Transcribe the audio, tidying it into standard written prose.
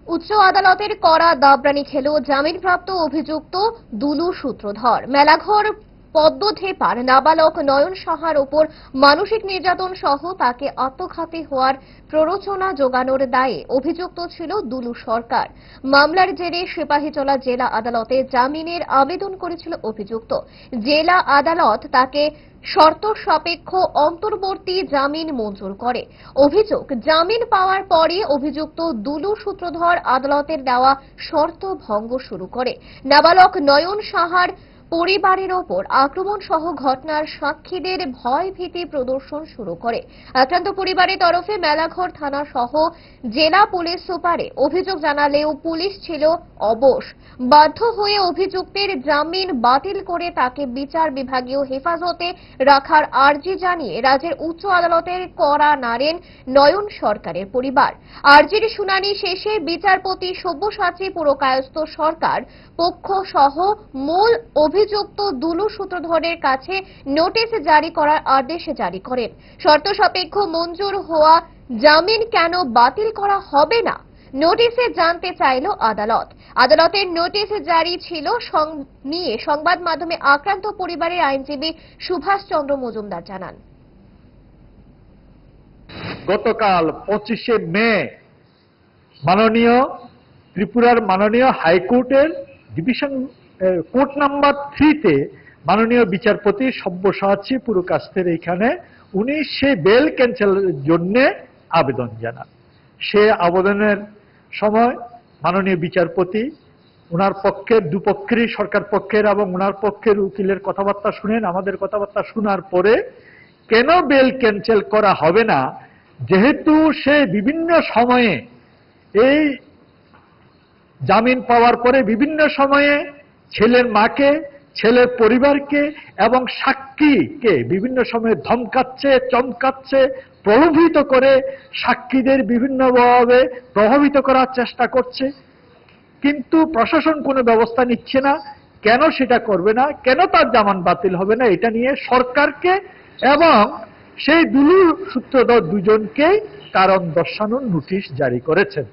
উচ্চ আদালতের কড়া দাবরানি খেল জামিনপ্রাপ্ত অভিযুক্ত দুলু সূত্রধর। মেলাঘর পদ্মঢেপার নাবালক নয়ন সাহার ওপর মানসিক নির্যাতন সহ তাকে আত্মঘাতী হওয়ার প্ররোচনা জোগানোর দায়ে অভিযুক্ত ছিল দুলু সরকার। মামলার জেরে সিপাহীজলা জেলা আদালতে জামিনের আবেদন করেছিল অভিযুক্ত। জেলা আদালত তাকে শর্ত সাপেক্ষ অন্তর্বর্তী জামিন মঞ্জুর করে। অভিযোগ, জামিন পাওয়ার পরে অভিযুক্ত দুলু সূত্রধর আদালতের দেওয়া শর্ত ভঙ্গ শুরু করে। নাবালক নয়ন সাহার পরিবারের ওপর আক্রমণ সহ ঘটনার সাক্ষীদের ভয় ভীতি প্রদর্শন শুরু করে। আক্রান্ত পরিবারের তরফে মেলাঘর থানা সহ জেলা পুলিশ সুপারে অভিযোগ জানালেও পুলিশ ছিল অবশ। বাধ্য হয়ে অভিযুক্তের জামিন বাতিল করে তাকে বিচার বিভাগীয় হেফাজতে রাখার আর্জি জানিয়ে রাজ্যের উচ্চ আদালতের কড়া নাড়েন নয়ন সরকারের পরিবার। আর্জির শুনানি শেষে বিচারপতি সব্যসাচী পুরকায়স্থ সরকার পক্ষ সহ মূল অভিযুক্ত দুলু সূত্রধরের কাছে নোটিশ জারি করার আদেশ জারি করেন। শর্ত সাপেক্ষ মঞ্জুর হওয়া জামিন কেন বাতিল করা হবে না নোটিশে জানতে চাইল আদালত। আদালতের নোটিশ জারি ছিল নিয়ে সংবাদ মাধ্যমে আক্রান্ত পরিবারের আইনজীবী সুভাষ চন্দ্র মজুমদার জানান, গতকাল 25শে মে মাননীয় ত্রিপুরার মাননীয় হাইকোর্টের ডিভিশন কোর্ট নাম্বার 3-তে মাননীয় বিচারপতি সব্যসাচী পুরকায়স্থের এখানে উনি সে বেল ক্যান্সেলের জন্য আবেদন জানান। সে আবেদনের সময় মাননীয় বিচারপতি ওনার পক্ষের দুপক্ষেরই, সরকার পক্ষের এবং ওনার পক্ষের উকিলের কথাবার্তা শুনেন। আমাদের কথাবার্তা শোনার পরে কেন বেল ক্যান্সেল করা হবে না, যেহেতু সে বিভিন্ন সময়ে এই জামিন পাওয়ার পরে বিভিন্ন সময়ে ছেলের মাকে, ছেলের পরিবারকে এবং সাক্ষীকে বিভিন্ন সময়ে ধমকাচ্ছে, চমকাচ্ছে, প্রলোভিত করে সাক্ষীদের বিভিন্নভাবে প্রভাবিত করার চেষ্টা করছে, কিন্তু প্রশাসন কোনো ব্যবস্থা নিচ্ছে না। কেন সেটা করবে না, কেন তার জামিন বাতিল হবে না, এটা নিয়ে সরকারকে এবং সেই দুলু সূত্রধর দুজনকে কারণ দর্শানোর নোটিশ জারি করেছেন।